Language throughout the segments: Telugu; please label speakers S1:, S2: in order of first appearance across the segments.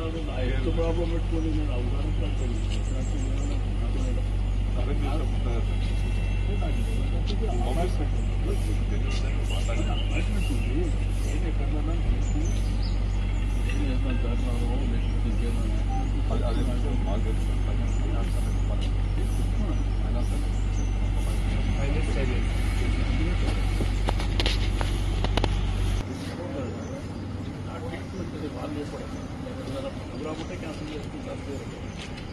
S1: ఎంత ప్రాబ్లం పెట్టుకొని నేను అవగాహన వాళ్ళు ప్రోగ్రామ్ ఉంటే క్యాన్సిల్ చేసుకుంటారు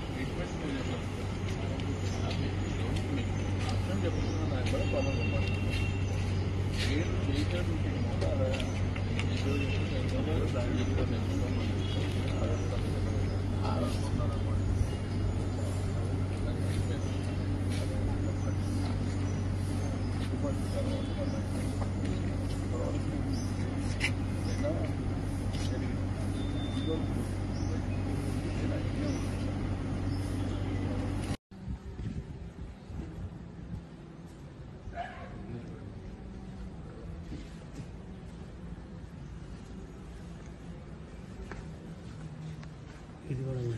S1: ట్రీట్మెంట్ అర్థం చెప్తున్నాను ఆయన కూడా పనులు మీరు చేసేది దాన్ని
S2: ఇది కూడా
S3: నేను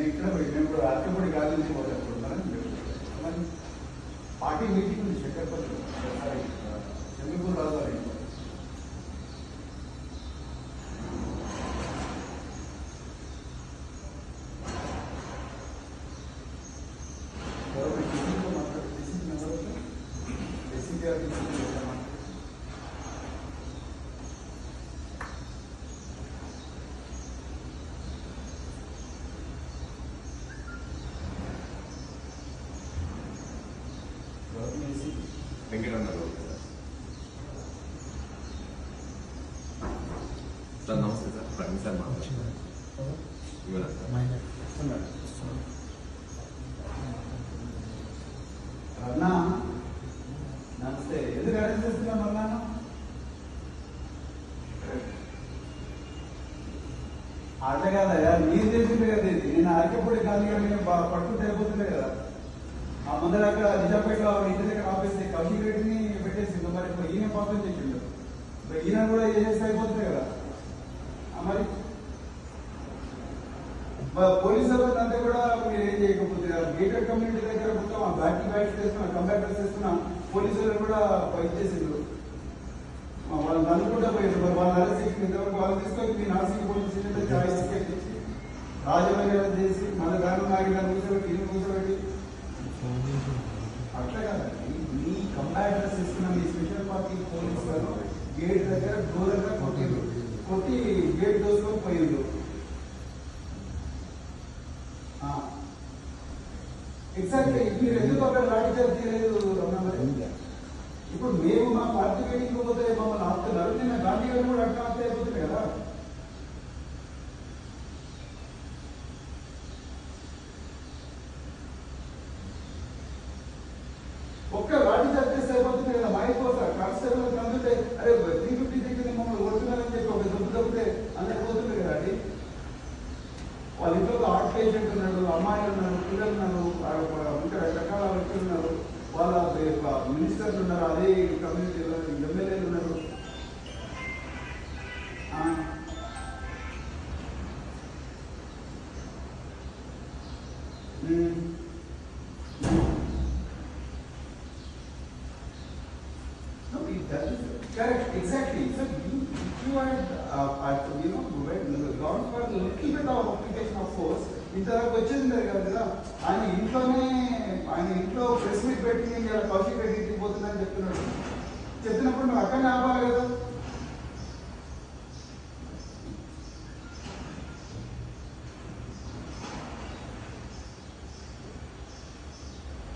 S3: ఇక్కడ ఇప్పుడు అరకపడి గాలి నుంచి పోతాను పార్టీ మీటింగ్ ఉంది శంకర్పల్లి చంద్రపూర్ రాజు గారి
S4: వెంకటరమణ సార్ నమస్తే సార్ ప్రవీణ్ సార్ మాట్లాడుతున్నారు
S3: అన్నా నమస్తే ఎందుకు అరెస్ట్ చేస్తున్నాం అన్నా అట్లా కాదయా మీరు చేసిందే కదా ఇది నేను అరకపూడి గాంధీ గారిని పట్టుకుంటే అయిపోతుండే కదా ఆ ముందర అక్కడ నిజాంపేటలో ఇంటి దగ్గర ఆపేస్తే కౌశిక్ రెడ్డిని పెట్టేసింది మరి ఇప్పుడు ఈయన పాపం చేసిండు ఇప్పుడు ఈయన కూడా చేస్తే అయిపోతుంది కదా మరి పోలీసులు అంతా కూడా మీరు ఏం చేయకపోతే గేటెడ్ కమ్యూనిటీ దగ్గర మొత్తం ఆ బ్యాట్స్ చేస్తున్నా కంప్యూటర్స్ చేస్తున్నా పోలీసులు కూడా ఇచ్చేసిండ్రు వాళ్ళని అనుకుంటా పోయారు మరి వాళ్ళ అరెస్ట్ చేసి ఇంతవరకు వాళ్ళు తీసుకొని మీ Narsingi police station choice ticket ఇచ్చి రాజమండ్రి చేసి మళ్ళీ దాని నాగిన కూర్చోబెట్టి ఇల్లు కూర్చోబెట్టి అట్లా కదండి మీ కంపారిటర్స్ ఇస్తున్న మీ స్పెషల్ పార్టీ పోలీసు వాళ్ళు గేట్ దగ్గర దూరంగా కొట్టి గేట్ దోసుకొని పోయిండు ఎగ్జాక్ట్లీ మీరు ఎందుకు అక్కడ లాఠీచార్జ్ చేయలేదు రమణ ఇప్పుడు మేము మా పార్టీ మీటింగ్ పోతే మమ్మల్ని ఆపుతున్నారు నేను గాంధీ గారిని కూడా అట్లా ఆపితే అయిపోతుంది కదా ఒక్క లాఠీ చార్జ్ చేస్తే అయిపోతుంది కదా మాయిపోతా కానిస్టేబుల్ అందుంటే అరే 350 దగ్గర మమ్మల్ని కొడుతున్నారని చెప్పి ఒక దెబ్బ దొబ్బితే అందరికి పోతుంది కదా అది వాళ్ళ ఇంట్లో హార్ట్ పేషెంట్ ఉన్నాడు అమ్మాయిలు ఉన్నారు పిల్లలు ఉన్నారు ఇంకా రకరకాల వ్యక్తులు ఉన్నారు వాళ్ళ మినిస్టర్లు ఉన్నారు అదే కమ్యూనిటీలో ఎమ్మెల్యేలు ఉన్నారు correct, exactly. So if you had gone for a little bit of application of force, ఇంతవరకు వచ్చింది కదా ఆయన ఇంట్లో ప్రెస్ మీట్ పెట్టి ఇలా కౌశిక్ రెడ్డి ఇంటికి పోతుందని చెప్పినప్పుడు నువ్వు అక్కడనే ఆపాలి కదా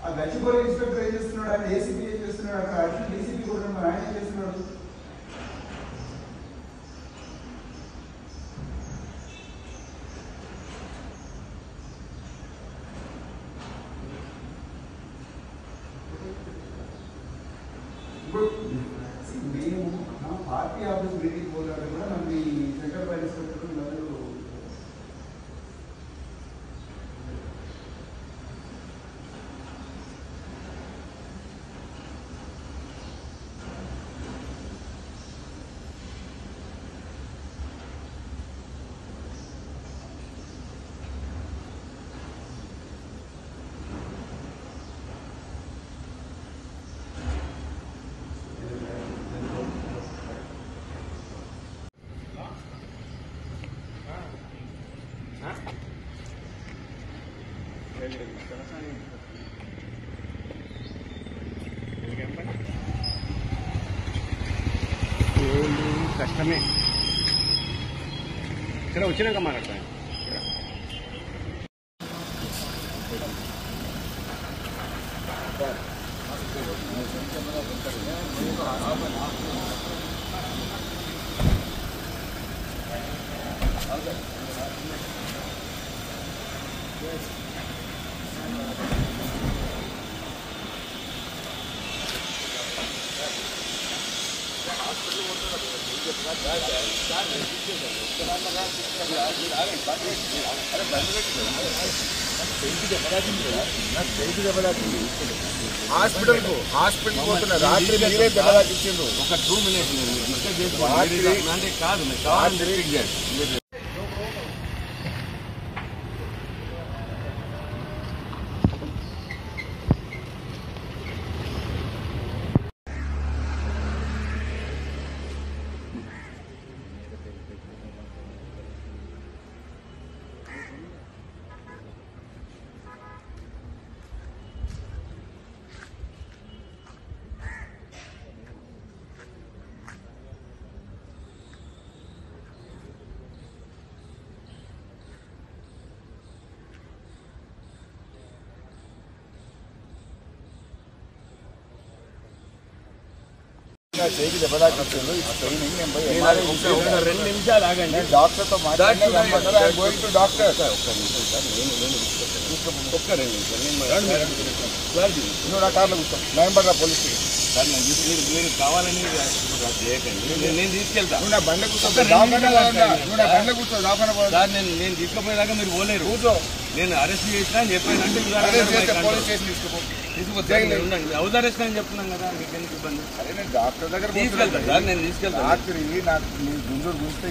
S3: ఆ గచ్చిబౌలి ఇన్స్పెక్టర్ ఏం చేస్తున్నాడు ఆయన ఏసీపీ ఏం చేస్తున్నాడు అక్కడ అడిషనల్ డీసీపీ కూడా మరి ఆయన ఏం చేస్తున్నాడు
S2: కష్టమే ఇక్కడ వచ్చినాక మాట్లాడతాను.
S5: హాస్పిటల్ పోతున్నా రాత్రి మీరే దెబ్బలాకిచ్చిండ్రు.
S4: ఒక 2 minutes అంటే కాదు కావాలి.
S5: చేయికి దెబ్బలాకిచ్చిండ్రు.
S4: ఒక 2 నిమిషాలు ఆగండి.
S5: డాక్టర్తో మాట్లాడారు. డాక్టర్
S4: ఒక్క 2 నిమిషాలు
S5: నువ్వు నా కార్లో కూర్చో. నవంబర్ పోలీస్
S4: సార్ మీరు కావాలని చేయకండి. నేను తీసుకెళ్తా.
S5: నువ్వు నా బండ్ల కూర్చో. నువ్వు నా బండ్ల కూర్చో.
S4: సార్ నేను తీసుకుపోయేదాకా మీరు పోలేరు.
S5: కూర్చో.
S4: నేను అరెస్ట్ చేసినా అని చెప్పానంటే
S5: పోలీస్ స్టేషన్ తీసుకో.
S4: హౌస్ అరెస్ట్ అని చెప్తున్నాను కదా, మీకు ఎందుకు ఇబ్బంది?
S5: అరే నేను డాక్టర్ దగ్గర
S4: తీసుకెళ్తాను సార్, నేను తీసుకెళ్తాను.
S5: రాత్రి నాకు మీ గుండూరు చూస్తే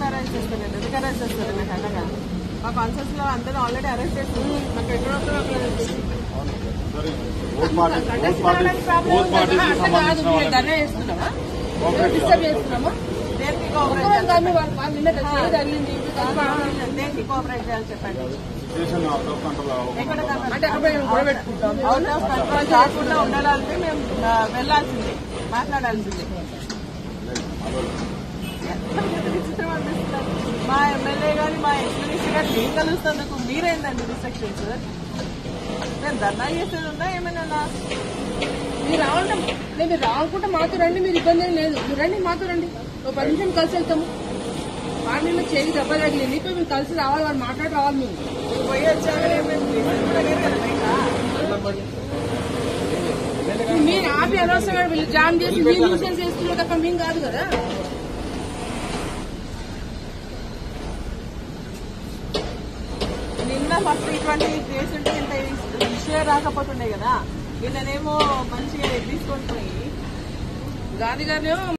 S6: అరెస్ట్ చేస్తారు. ఎందుకు అరెస్ట్ చేస్తారు? నాకు అర్థం కాదు. మా కాన్సెప్ట్స్ లో అందరూ ఆల్రెడీ అరెస్ట్ చేస్తారు. నాకు ఎక్కడో ధర్నా చేస్తున్నామా? డిస్టర్బ్ చేస్తున్నామా? దేనికి కోఆపరేట్ చేయాలి చెప్పండి. అవుట్ ఆఫ్ కంట్రోల్ కాకుండా ఉండాలంటే మేము వెళ్లాల్సిందే, మాట్లాడాల్సిందే. విచిత్రం అనిపిస్తుంది. మా ఎమ్మెల్యే గారు మా ఎక్స్పీరియన్స్ గారు ఏం కలుస్తున్నందుకు మీరేందండి రిస్ట్రిక్షన్స్? నేను ధర్నా చేసేది ఉందా ఏమైనా?
S7: మీరు రావాలంటే మీరు రానుకుంటే మాతో రండి, మీరు ఇబ్బంది ఏం లేదు. మీరు రండి, మాతో రండి, ఒక 10 నిమిషాలు కలిసి వెళ్తాము. వాడి మీద చేయి దెబ్బ తగిలింది, ఇప్పుడు మేము కలిసి రావాలి, వాళ్ళు మాట్లాడి రావాలి. మేము
S6: పోయి వచ్చాక
S7: మీరు ఆపి అనవసరంగా వీళ్ళు జామ్ చేసి మీరు న్యూసెన్స్ చేస్తున్నారు తప్ప మేము కాదు కదా.
S6: నిన్న ఫస్ట్ ఇటువంటి కేసు ఉంటే ఇంత ఇష్యూ రాకపోతుండే కదా. వీళ్ళనేమో మంచిగా తీసుకొని పోయి
S7: గాంధీ గారినేమో